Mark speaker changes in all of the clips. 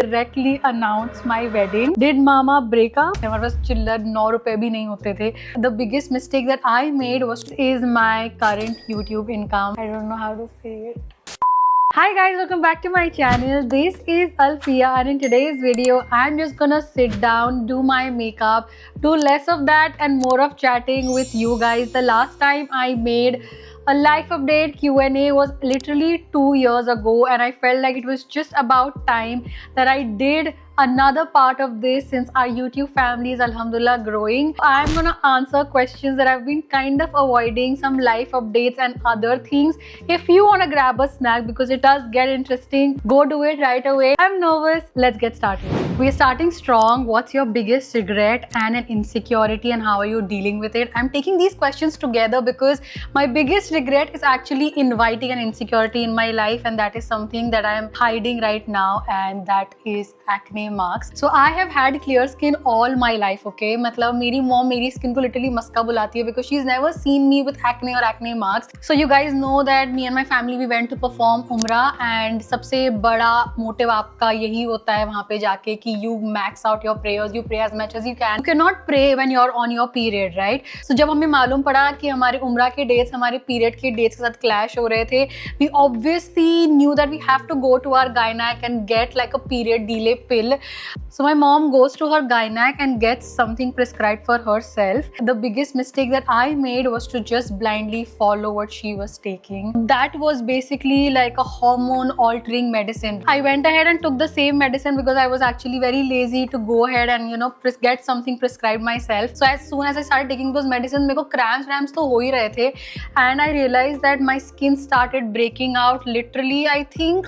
Speaker 1: directly announce my wedding. Did mama break up? हमारे पास चिल्लर 9 रुपए भी नहीं होते थे. The biggest mistake that I made is my current YouTube income. I don't know how to say it. Hi guys, welcome back to my channel. This is Alfia and in today's video I'm just gonna sit down, do my makeup, do less of that and more of chatting with you guys. The last time I made a life update Q&A was literally 2 years ago and I felt like it was just about time that I did another part of this since our YouTube family is alhamdulillah growing. I'm gonna answer questions that I've been kind of avoiding, some life updates and other things. If you wanna grab a snack because it does get interesting, go do it right away. I'm nervous, let's get started. We're starting strong. What's your biggest regret and an insecurity and how are you dealing with it? I'm taking these questions together because my biggest regret is actually inviting an insecurity in my life and that is something that I am hiding right now and that is acne marks. So I have had clear skin all my life, okay? मतलब मेरी mom मेरी skin को literally मस्का बुलाती है because she's never seen me with acne or acne marks. So you guys know that me and my family we went to perform Umrah and सबसे बड़ा motive आपका यही होता है वहाँ पे जाके कि you max out your prayers, you pray as much as you can. You cannot pray when you're on your period, right? So जब हमें मालूम पड़ा कि हमारे उम्रा के dates हमारे period के dates के साथ clash हो रहे थे, we obviously knew that we have to go to our gynac and get like a period delay pill. So my mom goes to her gynac and gets something prescribed for herself. The biggest mistake that I made was to just blindly follow what she was taking. That was basically like a hormone altering medicine. I went ahead and took the same medicine because I was actually very lazy to go ahead and get something prescribed myself. So as soon as I started taking those medicines, मेरे को cramps तो हो ही रहे थे and I realized that my skin started breaking out literally I think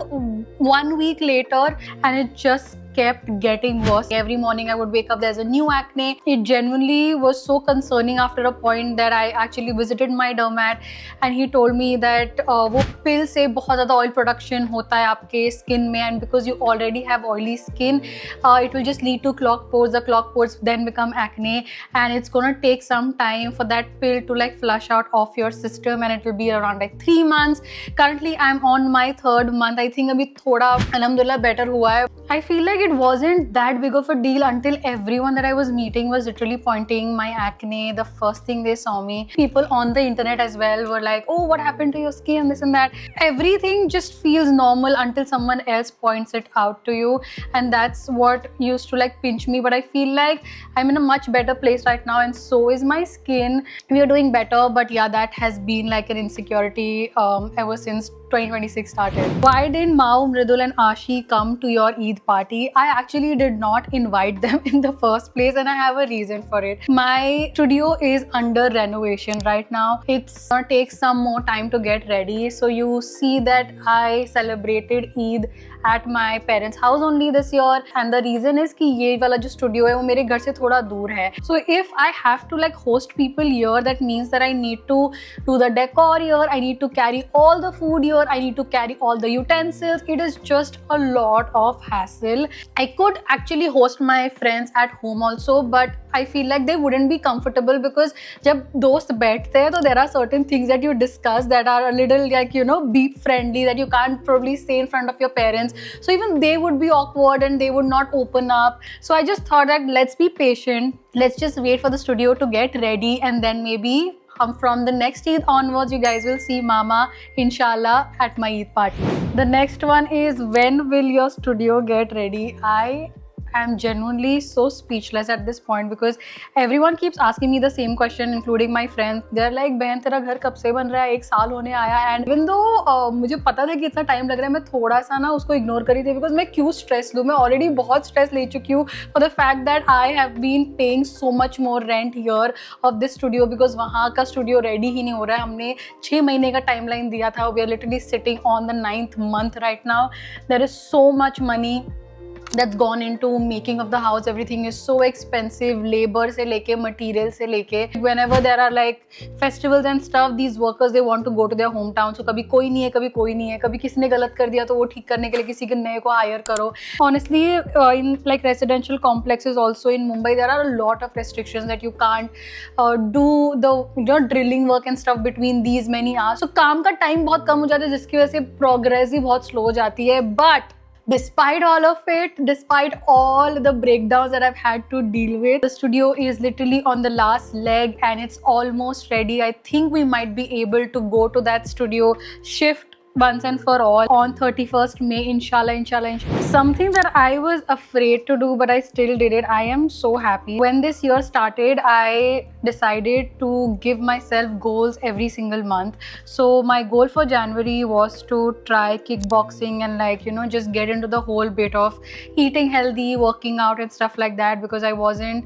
Speaker 1: 1 week later and it just kept getting worse. Every morning I would wake up, there's a new acne. It genuinely was so concerning after a point that I actually visited my dermat and he told me that वो pill से बहुत ज़्यादा oil production होता है आपके skin में and because you already have oily skin, it will just lead to clogged pores. The clogged pores then become acne and it's gonna take some time for that pill to like flush out of your system and it will be around like 3 months. Currently I'm on my 3rd month. I think अभी थोड़ा alhamdulillah better हुआ है. I feel like it wasn't that big of a deal until everyone that I was meeting was literally pointing my acne. The first thing they saw me, people on the internet as well were like, oh, what happened to your skin, this and that. Everything just feels normal until someone else points it out to you and that's what used to like pinch me. But I feel like I'm in a much better place right now and so is my skin. We are doing better, but yeah, that has been like an insecurity ever since 2026 started. Why didn't Mao, Mridul and Ashi come to your Eid party? I actually did not invite them in the first place and I have a reason for it. My studio is under renovation right now. It's gonna take some more time to get ready. So you see that I celebrated Eid at my parents' house only this year and the reason is कि ये वाला जो studio है वो मेरे घर से थोड़ा दूर है. So if I have to like host people here, that means that I need to do the decor here, I need to carry all the food here, I need to carry all the utensils. It is just a lot of hassle. I could actually host my friends at home also, but I feel like they wouldn't be comfortable because जब दोस्त बैठते हैं तो there are certain things that you discuss that are a little like beep friendly that you can't probably say in front of your parents. So even they would be awkward and they would not open up. So I just thought that let's be patient. Let's just wait for the studio to get ready and then maybe from the next Eid onwards, you guys will see Mama, inshallah, at my Eid party. The next one is when will your studio get ready? I am genuinely so speechless at this point because everyone keeps asking me the same question, including my friends. They're like, बहन तेरा घर कब से बन रहा है? 1 साल होने आया and even though मुझे पता था कि इतना टाइम लग रहा है, मैं थोड़ा सा ना उसको इग्नोर करी थी because मैं क्यों स्ट्रेस लूँ? मैं ऑलरेडी बहुत स्ट्रेस ले चुकी हूँ for the fact that I have been paying so much more rent here of this studio because वहाँ का स्टूडियो रेडी ही नहीं हो रहा है. हमने 6 महीने का टाइमलाइन दिया था. We are literally sitting on the 9th month right now. There is so much money that's gone into making of the house. Everything is so expensive, labor से लेके material से लेके. Whenever there are like festivals and stuff, these workers they want to go to their hometown. So कभी कोई नहीं है, कभी कोई नहीं है, कभी किसी ने गलत कर दिया तो वो ठीक करने के लिए किसी के नए को hire करो. Honestly, in like residential complexes also in Mumbai, there are a lot of restrictions that you can't do the drilling work and stuff between these many hours. So काम का time बहुत कम हो जाता है जिसकी वजह से progress भी बहुत slow हो जाती है. But Despite all of it, despite all the breakdowns that I've had to deal with, the studio is literally on the last leg and it's almost ready. I think we might be able to go to that studio shift once and for all on 31st May, inshallah. Something that I was afraid to do, but I still did it. I am so happy. When this year started, I decided to give myself goals every single month. So my goal for January was to try kickboxing and, like, you know, just get into the whole bit of eating healthy, working out and stuff like that, because I wasn't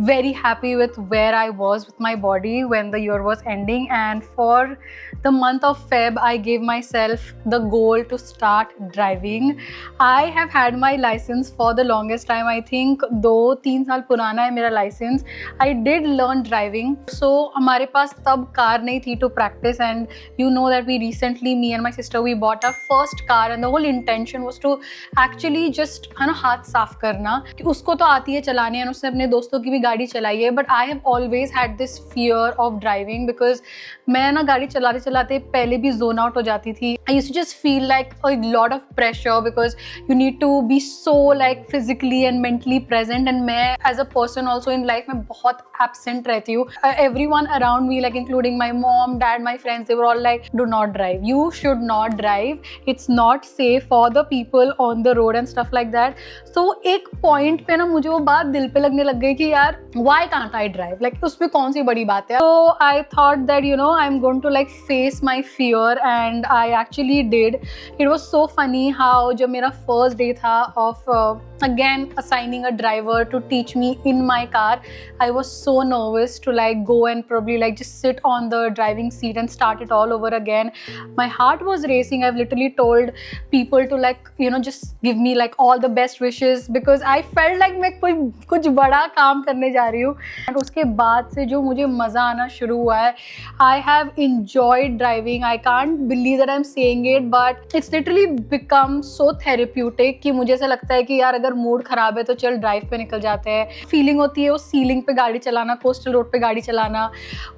Speaker 1: very happy with where I was with my body when the year was ending. And for the month of Feb, I gave myself the goal to start driving. I have had my license for the longest time. I think 2-3 साल पुराना है मेरा license. I did learn driving. So हमारे पास तब car नहीं थी to practice, and you know that we recently, me and my sister, we bought our first car, and the whole intention was to actually just, है ना, हाथ साफ करना कि उसको तो आती है चलाने और उसने अपने दोस्तों की भी गाड़ी चलाई है. But I have always had this fear of driving because मैं ना गाड़ी चलाते चलाते पहले भी zone out हो जाती थी. I used to just feel like a lot of pressure because you need to be so like physically and mentally present, and मैं as a person also in life में बहुत absent रहती हूँ. Everyone around me, like including my mom, dad, my friends, they were all like, do not drive. You should not drive. It's not safe for the people on the road and stuff like that. So एक point पे ना मुझे वो बात दिल पे लगने लग गई कि यार why can't I drive? Like उसमें कौन सी बड़ी बात है? So I thought that, you know, I'm going to like face my fear, and I actually did. It was so funny how जब मेरा first day था of again assigning a driver to teach me in my car, I was so nervous to like go and probably like just sit on the driving seat and start it all over again. My heart was racing. I've literally told people to like, you know, just give me like all the best wishes because I felt like मैं कोई कुछ बड़ा काम करने जा रही हूँ. And उसके बाद से जो मुझे मज़ा आना शुरू हुआ है, I have enjoyed driving. I can't believe that I'm saying it, but it's literally become so therapeutic कि मुझे ऐसा लगता है कि यार अगर मूड खराब है तो चल ड्राइव पे निकल जाते हैं. फीलिंग होती है वो सीलिंग पे गाड़ी चलाना, कोस्टल रोड पे गाड़ी चलाना,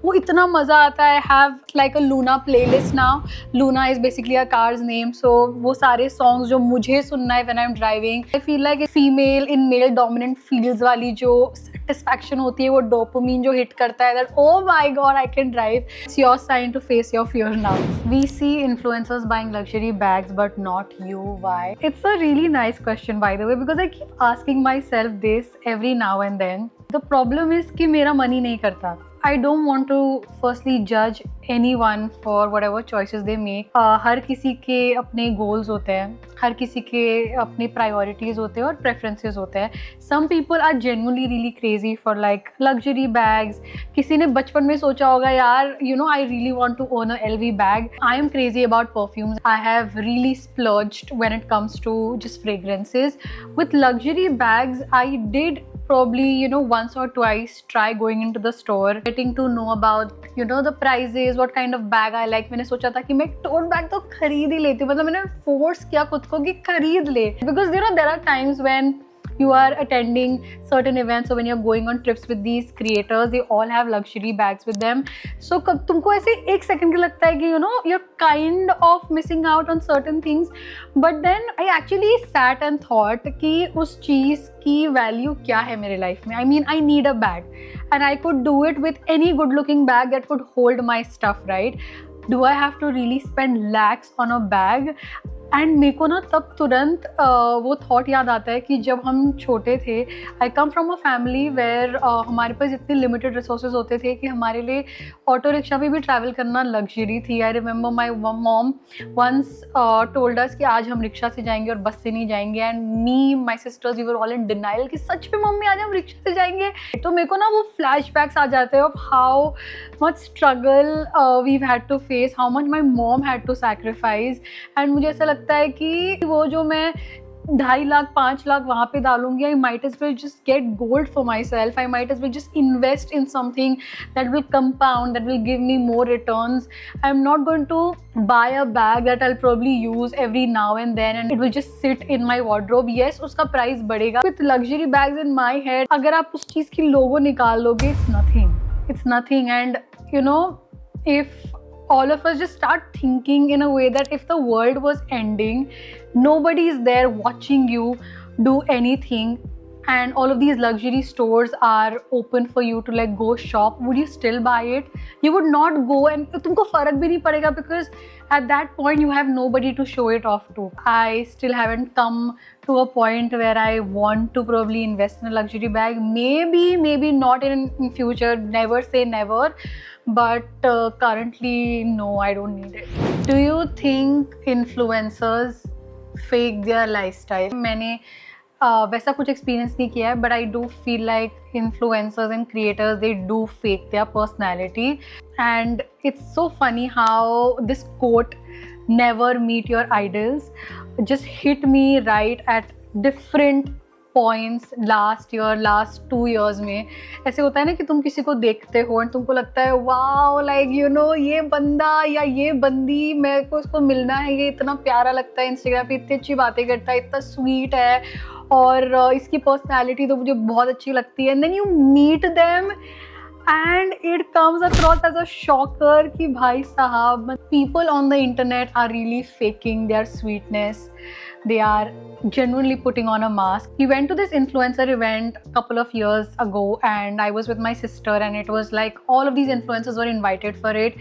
Speaker 1: वो इतना मज़ा आता है. Have like a Luna playlist now. Luna is basically a car's name. So वो सारे सॉन्ग्स जो मुझे सुनना है when I am driving, I feel like female in male dominant fields वाली जो सेटिस्फैक्शन होती है, वो डोपामिन जो हिट करता है, that oh my God I can drive. It's your sign to face your fear now. We see influencers buying luxury bags but not you. Why? It's a really nice question by the way because I keep asking myself this every now and then. The problem is कि मेरा मन ही नहीं करता. I don't want to firstly judge anyone for whatever choices they make. हर किसी के अपने goals होते हैं, हर किसी के अपने priorities होते हैं और preferences होते हैं. Some people are genuinely really crazy for like luxury bags. किसी ने बचपन में सोचा होगा यार, you know, I really want to own a LV bag. I am crazy about perfumes. I have really splurged when it comes to just fragrances. With luxury bags, I did probably, you know, once or twice try going into the store, getting to know about, you know, the prices, what kind of bag I like. मैंने सोचा था कि मैं tote bag तो खरीद ही लेती हूँ. मतलब मैंने force किया खुद को कि खरीद ले, because you know there are times when you are attending certain events or when you're going on trips with these creators, they all have luxury bags with them. So तुमको ऐसे एक सेकंड के लगता है कि, you know, you're kind of missing out on certain things, but then I actually sat and thought कि उस चीज़ की वैल्यू क्या है मेरे लाइफ में. I mean, I need a bag and I could do it with any good looking bag that could hold my stuff, right? Do I have to really spend lakhs on a bag? And मेरे को ना तब तुरंत वो thought याद आता है कि जब हम छोटे थे, I come from a family where हमारे पास इतने लिमिटेड रिसोर्सेज होते थे कि हमारे लिए ऑटो रिक्शा में भी ट्रैवल करना लग्जरी थी. I remember my mom once told us कि आज हम रिक्शा से जाएंगे और बस से नहीं जाएंगे. And me my sisters we were all in denial कि सच में मम्मी आज हम रिक्शा से जाएंगे. तो मेरे को ना वो फ्लैशबैक्स आ जाते हैं of how much struggle we had to face, how much my mom had to sacrifice. And मुझे ऐसा लगता है कि वो जो मैं 2.5 लाख 5 लाख वहाँ पे डालूंगी, I might as well just get gold for myself. I might as well just invest in something that will compound, that will give me more returns. I'm not going to buy a bag that I'll probably use every now and then and it will just sit in my wardrobe. Yes, उसका price बढ़ेगा. With luxury bags in my head, अगर आप उस चीज़ की लोगो निकाल लोगे, it's nothing. It's nothing. And you know, if all of us just start thinking in a way that if the world was ending, nobody is there watching you do anything, and all of these luxury stores are open for you to like go shop, would you still buy it? You would not go, and तुमको फर्क भी नहीं पड़ेगा because at that point you have nobody to show it off to. I still haven't come to a point where I want to probably invest in a luxury bag. Maybe not in future, never say never, but currently no, I don't need it. Do you think influencers fake their lifestyle? मैंने वैसा कुछ experience नहीं किया है, but I do feel like influencers and creators they do fake their personality, and it's so funny how this quote never meet your idols just hit me right at different points last year, last 2 years में. ऐसे होता है ना कि तुम किसी को देखते हो एंड तुमको लगता है वाओ, लाइक यू नो ये बंदा या ये बंदी, मेरे को उसको मिलना है, ये इतना प्यारा लगता है, इंस्टाग्राम पे इतनी अच्छी बातें करता है, इतना स्वीट है, और इसकी पर्सनैलिटी तो मुझे बहुत अच्छी लगती है. And then you meet them and it comes across as a shocker कि भाई साहब, people on the internet are really faking their sweetness. They are genuinely putting on a mask. We went to this influencer event a couple of years ago and I was with my sister, and it was like all of these influencers were invited for it,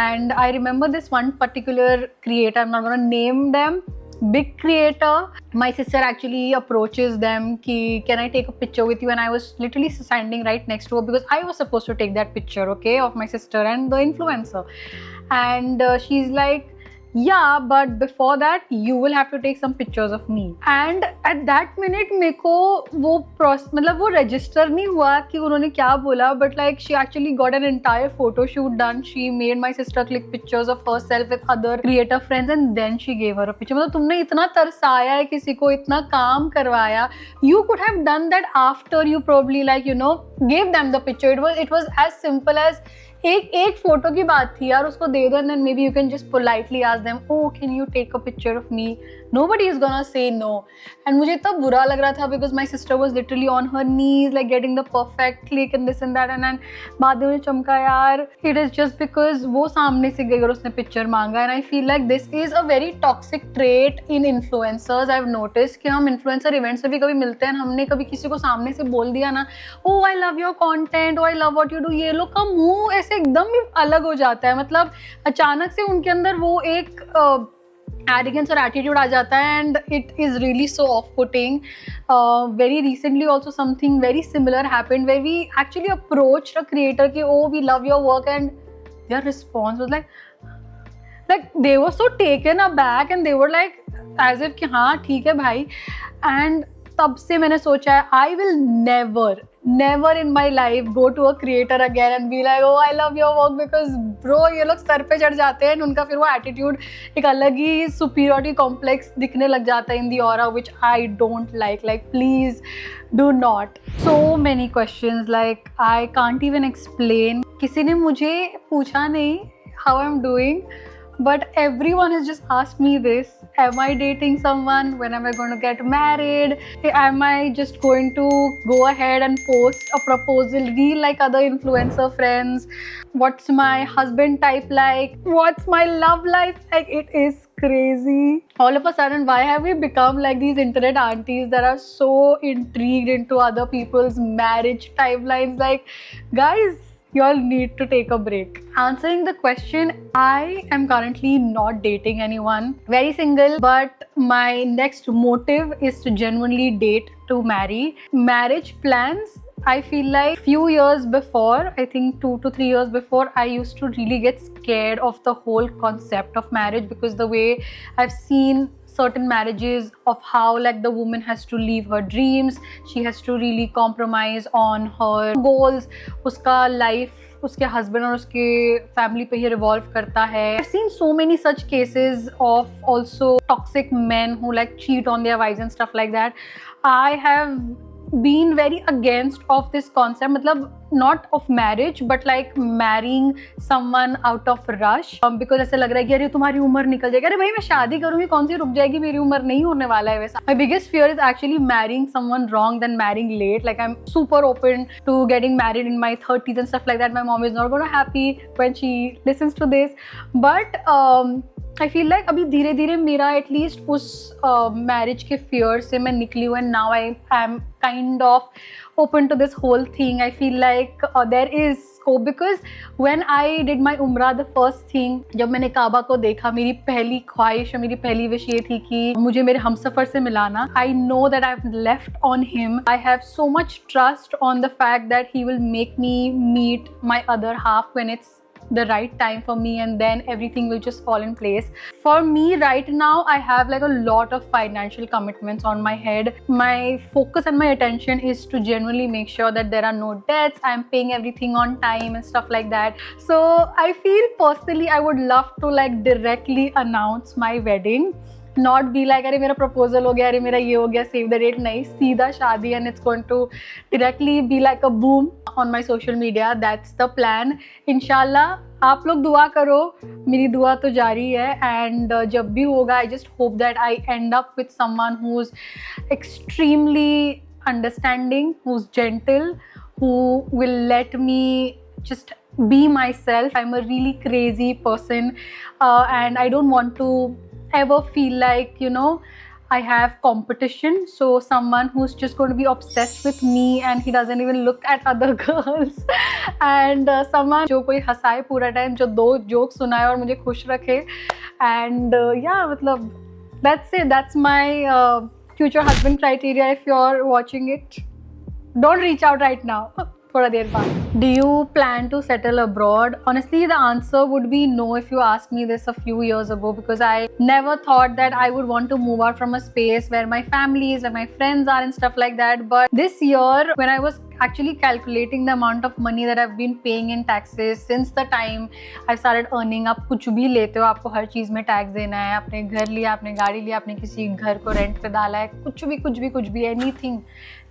Speaker 1: and I remember this one particular creator, I'm not going to name them, big creator. My sister actually approaches them ki can I take a picture with you, and I was literally standing right next to her because I was supposed to take that picture, okay, of my sister and the influencer, and she's like yeah, but before that you will have to take some pictures of me. And at that minute मेरे को वो मतलब वो register नहीं हुआ कि उन्होंने क्या बोला, but like she actually got an entire photo shoot done. She made my sister click pictures of herself with other creator friends and then she gave her a picture. मतलब तुमने इतना तरसाया है किसी को, इतना काम करवाया. You could have done that after you probably like you know gave them the picture. It was as simple as एक फोटो की बात थी यार, उसको दे दो and then maybe you can just politely ask them, oh can you take a picture of me? Nobody is gonna say no. And मुझे इतना बुरा लग रहा था because my sister was literally on her knees like getting the perfect click and this and that, and then बाद में चमका यार. It is just because वो सामने से गई और उसने पिक्चर मांगा, and I feel like this is a very toxic trait in influencers. I've noticed कि हम influencer events से भी कभी मिलते हैं, हमने कभी किसी को सामने से बोल दिया ना, oh I love your content, oh I love what you do, ये लोग का मुंह ऐसे एकदम ही अलग हो जाता है. मतलब अचानक से उनके अंदर वो एक arrogance और attitude आ जाता है, and it is really so off-putting. Very recently also something very similar happened where we actually approached a creator कि oh we love your work, and their response was like they were so taken aback and they were like as if कि हाँ ठीक है भाई. And तब से मैंने सोचा है I will never in my life go to a creator again and be like oh I love your work, because bro ये लोग सर पे चढ़ जाते हैं, उनका फिर वो attitude एक अलग ही superiority complex दिखने लग जाता है in the aura, which I don't like. Like please do not. So many questions like I can't even explain. किसी ने मुझे पूछा नहीं how I'm doing, but everyone has just asked me this. Am I dating someone? When am I going to get married? Am I just going to go ahead and post a proposal reel like other influencer friends? What's my husband type like? What's my love life like? It is crazy. All of a sudden, why have we become like these internet aunties that are so intrigued into other people's marriage timelines? Like, guys, you all need to take a break. Answering the question, I am currently not dating anyone. Very single, but my next motive is to genuinely date to marry. Marriage plans, I feel like few years before, I think 2 to 3 years before, I used to really get scared of the whole concept of marriage, because the way I've seen certain marriages of how like the woman has to leave her dreams, she has to really compromise on her goals, उसका life उसके husband और उसके family पे ही revolve करता है. I've seen so many such cases of also toxic men who like cheat on their wives and stuff like that. I have been very against of this concept. मतलब not of marriage but like marrying someone out of rush, because ऐसे लग रहा है कि अरे तुम्हारी उम्र निकल जाएगी, अरे भाई मैं शादी करूंगी कौन सी रुक जाएगी, मेरी उम्र नहीं होने वाला है वैसा. My biggest fear is actually marrying someone wrong than marrying late. Like I'm super open to getting married in my 30s and stuff like that. My mom is not gonna happy when she listens to this, but I feel like अभी धीरे धीरे मेरा at least उस marriage के fear से मैं निकली हूँ, and now I am kind of open to this whole thing. I feel like there is scope, because when I did my umrah, the first thing जब मैंने काबा को देखा, मेरी पहली ख्वाहिश, मेरी पहली विश ये थी कि मुझे मेरे हमसफर से मिलाना. I know that I've left on him. I have so much trust on the fact that he will make me meet my other half when it's the right time for me, and then everything will just fall in place. For me right now, I have like a lot of financial commitments on my head. My focus and my attention is to genuinely make sure that there are no debts, I'm paying everything on time and stuff like that. So I feel personally I would love to like directly announce my wedding, not be like अरे मेरा proposal हो गया, अरे मेरा ये हो गया, save the date. नहीं, सीधा शादी, and it's going to directly be like a boom on my social media. That's the plan. इंशाल्लाह आप लोग दुआ करो, मेरी दुआ तो जारी है, एंड जब भी होगा I just hope that I and up with someone who is extremely understanding, who is gentle, who will let me just be myself. I'm a really crazy person, and I don't want to ever feel like, you know, I have competition. So someone who's just going to be obsessed with me and he doesn't even look at other girls, and someone जो कोई हंसाए पूरा time, जो दो joke सुनाए और मुझे खुश रखे, and yeah, मतलब that's it. That's my future husband criteria. If you're watching it, don't reach out right now. थोड़ा देर बाद. Do you plan to settle abroad? Honestly, the answer would be no if you asked me this a few years ago, because I never thought that I would want to move out from a space where my family is, where my friends are and stuff like that. But this year, when I was actually calculating the amount of money that I've been paying in taxes since the time I started earning. आप कुछ भी लेते हो, आपको हर चीज़ में tax देना है. आपने घर लिया, आपने गाड़ी लिया, आपने किसी घर को रेंट पे डाला है, कुछ भी, anything,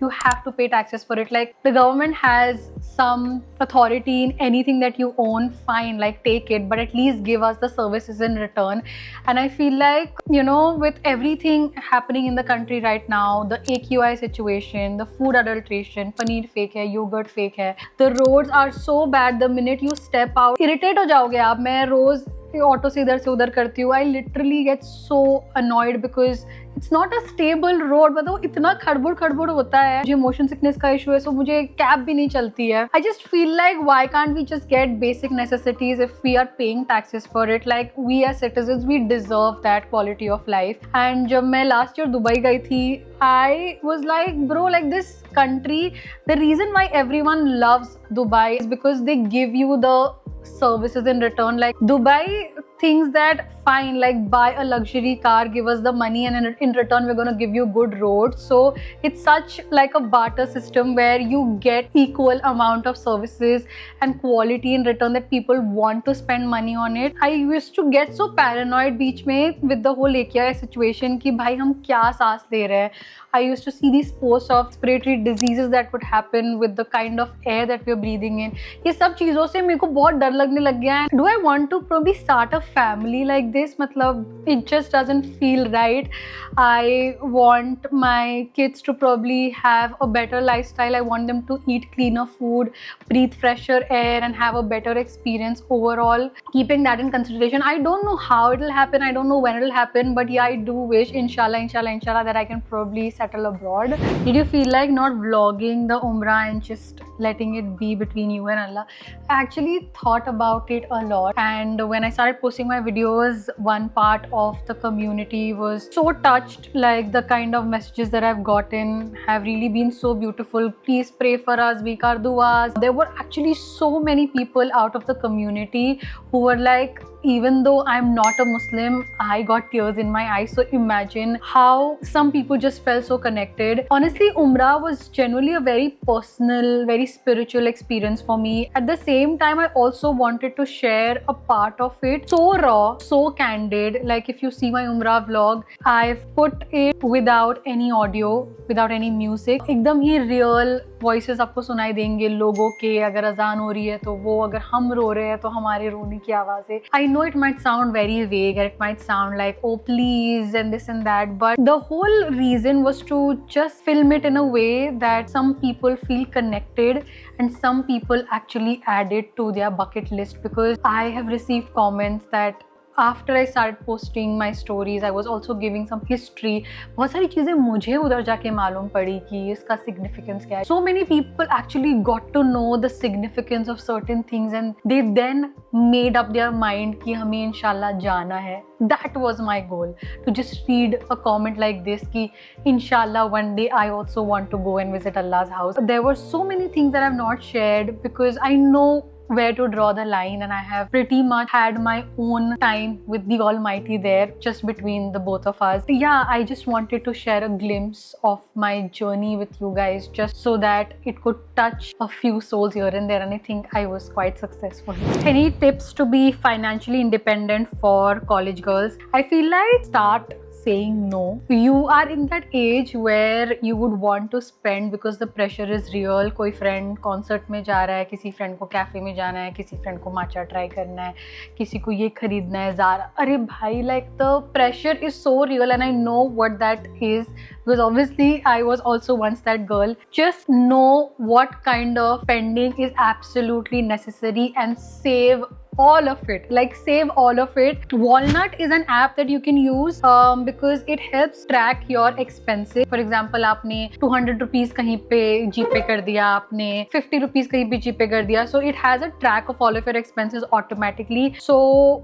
Speaker 1: you have to pay taxes for it. Like the government has some authority in anything that you own, fine, like take it, but at least give us the services in return. And I feel like, you know, with everything happening in the country right now, the AQI situation, the food adulteration, paneer fake है, yogurt fake है, the roads are so bad. The minute you step out, irritate हो जाओगे आप. मैं रोज auto से इधर से उधर करती हूँ. I literally get so annoyed because it's not a stable road. मतलब इतना खड़बुड़ होता है. मुझे motion sickness का issue है, so मुझे कैब भी नहीं चलती है. I just feel like why can't we just get basic necessities if we are paying taxes for it? Like we as citizens, we deserve that quality of life. And जब मैं last year Dubai गई थी, I was like, bro, like this country, the reason why everyone loves Dubai is because they give you the services in return. Like Dubai thinks that fine, like buy a luxury car, give us the money, and in return we're going to give you good roads. So it's such like a barter system where you get equal amount of services and quality in return that people want to spend money on it. I used to get so paranoid बीच में with the whole AQI situation कि भाई हम क्या सांस ले रहे हैं. I used to see these posts of respiratory diseases that would happen with the kind of air that we're breathing in. ये सब चीज़ों से मेरे को बहुत डर लगने लग गया है. Do I want to probably start a family like this? मतलब it just doesn't feel right. I want my kids to probably have a better lifestyle. I want them to eat cleaner food, breathe fresher air, and have a better experience overall. Keeping that in consideration, I don't know how it will happen. I don't know when it will happen. But yeah, I do wish, inshallah, that I can probably settle abroad. Did you feel like not vlogging the Umrah and just letting it be between you and Allah? I actually thought about it a lot. And when I started posting my videos, one part of the community was so touched. Like the kind of messages that I've gotten have really been so beautiful. Please pray for us, we kar duas. There were actually so many people out of the community who were like, even though I'm not a Muslim, I got tears in my eyes. So imagine how some people just felt so connected. Honestly, Umrah was generally a very personal, very spiritual experience for me. At the same time, I also wanted to share a part of it so raw, so candid. Like if you see my Umrah vlog, I've put it without any audio, without any music. एकदम ही real voices आपको सुनाई देंगे लोगों के, अगर अजान हो रही है तो वो, अगर हम रो रहे हैं तो हमारे रोने की आवाज़ें. I know it might sound very vague, it might sound like oh please and this and that, but the whole reason was to just film it in a way that some people feel connected and some people actually add it to their bucket list, because I have received comments that after I started posting my stories, I was also giving some history. बहुत सारी चीज़ें मुझे उधर जाके मालूम पड़ी कि इसका significance क्या है. So many people actually got to know the significance of certain things and they then made up their mind कि हमें इंशाल्लाह जाना है. That was my goal, to just read a comment like this कि inshallah one day I also want to go and visit Allah's house. There were so many things that I have not shared because I know where to draw the line, and I have pretty much had my own time with the Almighty there, just between the both of us. Yeah, I just wanted to share a glimpse of my journey with you guys, just so that it could touch a few souls here and there, and I think I was quite successful. Any tips to be financially independent for college girls? I feel like start saying no. You are in that age where you would want to spend because the pressure is real. कोई friend concert में जा रहा है, किसी friend को cafe में जाना है, किसी friend को matcha try करना है, किसी को ये खरीदना है Zara. अरे भाई, like the pressure is so real and I know what that is, because obviously I was also once that girl. Just know what kind of spending is absolutely necessary and save all of it. Like save all of it. Walnut is an app that you can use because it helps track your expenses. For example, आपने 200 rupees कहीं पे GPay कर दिया, आपने 50 rupees कहीं पे GPay कर दिया, so it has a track of all of your expenses automatically. So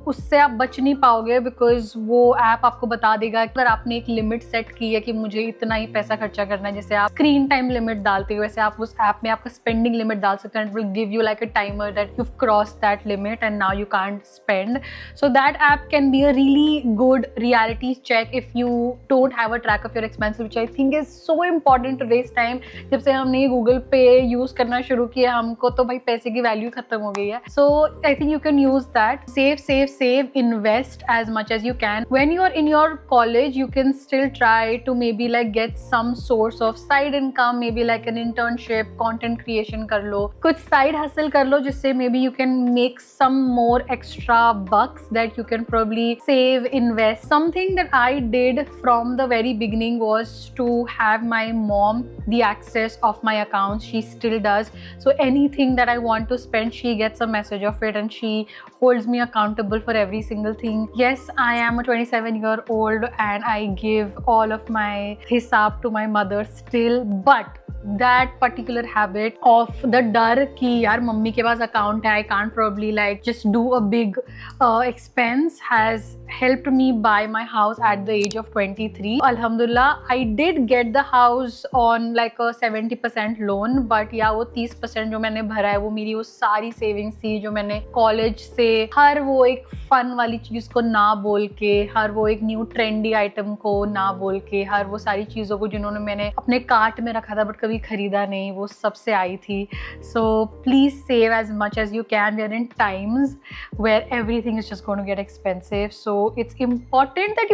Speaker 1: उससे आप बच नहीं पाओगे because वो ऐप आपको बता देगा अगर आपने एक लिमिट सेट की है कि मुझे इतना ही पैसा खर्चा करना है. जैसे आप स्क्रीन टाइम लिमिट डालते हो, वैसे आप उस ऐप में आपका स्पेंडिंग लिमिट डाल सकते हैं. It will give you like a timer that you've crossed that limit and now you can't spend. So that app can be a really good reality check if you don't have a track of your expenses, which I think is so important today's time. जब से हमने Google Pay use करना शुरू किया, हमको तो भाई पैसे की वैल्यू खत्म हो गई है. So I think you can use that. Save, invest as much as you can. When you're in your college, you can still try to maybe like get some source of side income, maybe like an internship, content creation कर लो, कुछ side hustle कर लो जिससे maybe you can make some more extra bucks that you can probably save, invest. Something that I did from the very beginning was to have my mom the access of my accounts. She still does. So anything that I want to spend, she gets a message of it and she holds me accountable for every single thing. Yes, I am a 27-year-old and I give all of my hisab to my mother still, but that particular habit of the डर कि यार mummy के पास account है, I can't probably like just do a big expense, has helped me buy my house at the age of 23. Alhamdulillah, I did get the house on like a 70% loan, but yeah, वो 30% जो मैंने भरा है वो मेरी वो सारी savings थी जो मैंने college से हर वो एक fun वाली चीज़ को ना बोल के, हर वो एक new trendy item को ना बोल के, हर वो सारी चीज़ों को जिन्होंने मैंने अपने कार्ट में रखा था बट कभी खरीदा नहीं, वो सबसे आई थी. So please save as much as you can. We are in times where everything is just going to get expensive, so it's important that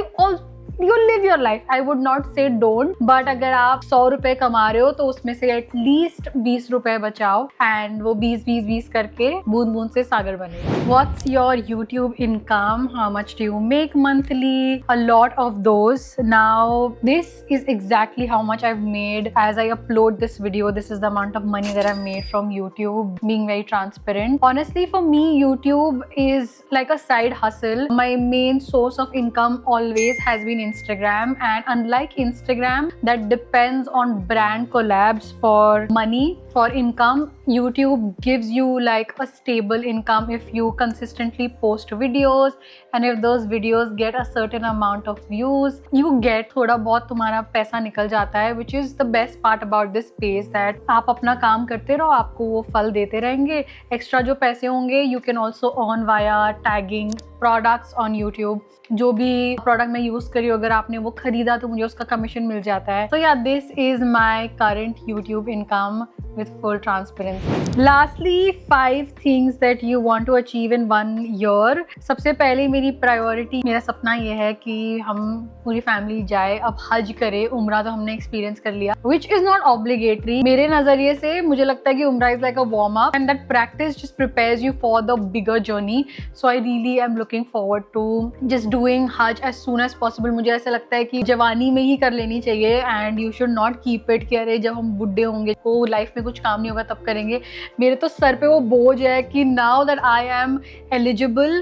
Speaker 1: you live your life. I would not say don't, but अगर आप 100 रुपए कमा रहे हो तो उसमें से at least 20 रुपए बचाओ and वो 20 करके बूंद बूंद से सागर बने. What's your YouTube income? How much do you make monthly? A lot of those. Now this is exactly how much I've made as I upload this video. This is the amount of money that I've made from YouTube, being very transparent. Honestly, for me, YouTube is like a side hustle. My main source of income always has been Instagram, and unlike Instagram that depends on brand collabs for money, for income, YouTube gives you like a stable income if you consistently post videos, and if those videos get a certain amount of views, you get थोड़ा बहुत तुम्हारा पैसा निकल जाता है, which is the best part about this space, that आप अपना काम करते रहो, आपको वो फल देते रहेंगे. एक्स्ट्रा जो पैसे होंगे you can also earn via tagging products on YouTube. जो भी प्रोडक्ट मैं यूज़ करी अगर आपने वो खरीदा तो मुझे उसका कमीशन मिल जाता है. So yeah, this is my current YouTube income, with full transparency. Lastly, 5 things that you want to achieve in 1 year. सबसे पहले मेरी प्रायोरिटी, मेरा सपना ये है कि हम पूरी फैमिली जाए, अब हज करे। उम्रा तो हमने एक्सपीरियंस कर लिया, which is not obligatory. मेरे नजरिए से मुझे लगता है कि उम्रा is like a warm up and that practice just prepares you for the bigger journey. So I really am looking forward to just doing hajj as soon as possible. मुझे ऐसा लगता है कि जवानी में ही कर लेनी चाहिए and you should not keep it कि अरे जब हम बुढ़े होंगे को लाइफ में कुछ काम नहीं होगा तब करेंगे। मेरे तो सर पे वो बोझ है कि now that I am eligible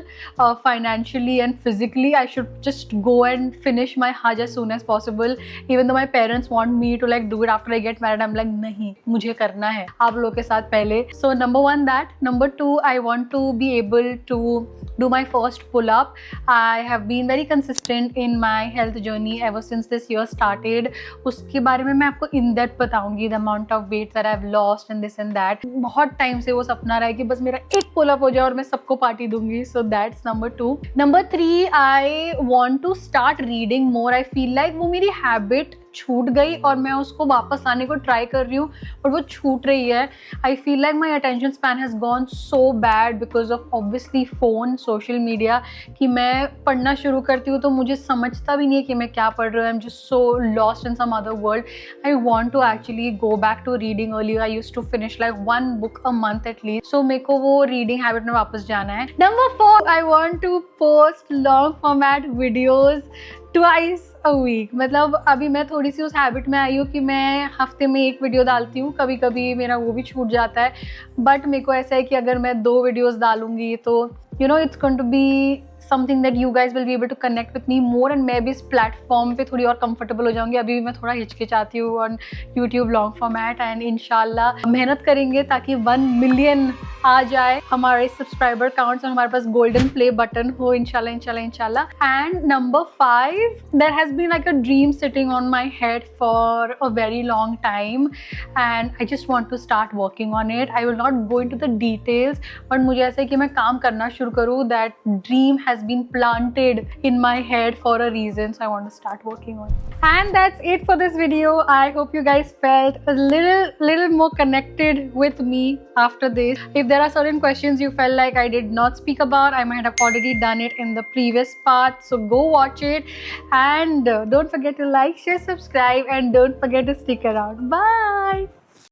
Speaker 1: financially and physically, I should just go and finish my hajj as soon as possible. Even though my parents want me to like do it after I get married, I'm like नहीं, मुझे करना है आप लोगों के साथ पहले. So number 1 that. Number 2, I want to be able to do my first pull up. I have been very consistent in my health journey ever since this year started. उसके बारे में मैं आपको in depth बताऊंगी, the amount of weight that I've lost and this and that. बहुत time से वो सपना रहा है कि बस मेरा एक पुल अप हो जाए और मैं सबको पार्टी दूंगी. So that's number 2. Number 3, I want to start reading more. I feel like वो मेरी habit छूट गई और मैं उसको वापस लाने को ट्राई कर रही हूँ और वो छूट रही है. आई feel like my attention span has gone so bad because of obviously phone, social media, कि मैं पढ़ना शुरू करती हूँ तो मुझे समझता भी नहीं है कि मैं क्या पढ़ रही हूँ. I am just so lost in some other world. I want to actually go back to reading. Earlier I used to finish like 1 book a month at least. So मेरे को वो रीडिंग हैबिट में वापस जाना है. Number 4, I want to post long format videos twice a week. मतलब अभी मैं थोड़ी सी उस हैबिट में आई हूँ कि मैं हफ्ते में 1 वीडियो डालती हूँ. कभी कभी मेरा वो भी छूट जाता है, बट मेरे को ऐसा है कि अगर मैं 2 वीडियोस डालूंगी तो you know it's going to be something that you guys will be able to connect with me more and मैं भी इस प्लेटफॉर्म पे थोड़ी और कंफर्टेबल हो जाऊंगी. अभी भी मैं थोड़ा हिचकिचाती हूँ on YouTube long format and इंशाल्लाह मेहनत करेंगे ताकि 1 मिलियन आ जाए हमारे सब्सक्राइबर काउंट्स और हमारे पास गोल्डन प्ले बटन हो इंशाल्लाह इंशाल्लाह इंशाल्लाह. And number 5, there has been like a dream sitting on my head for a very long time and I just want to start working on it. I will not go into the details, but मुझे ऐसा है कि मैं काम करना शुरू करूँ. That dream has been planted in my head for a reason, so I want to start working on it. And that's it for this video. I hope you guys felt a little more connected with me after this. If there are certain questions you felt like I did not speak about, I might have already done it in the previous part, so go watch it and don't forget to like, share, subscribe and don't forget to stick around. Bye.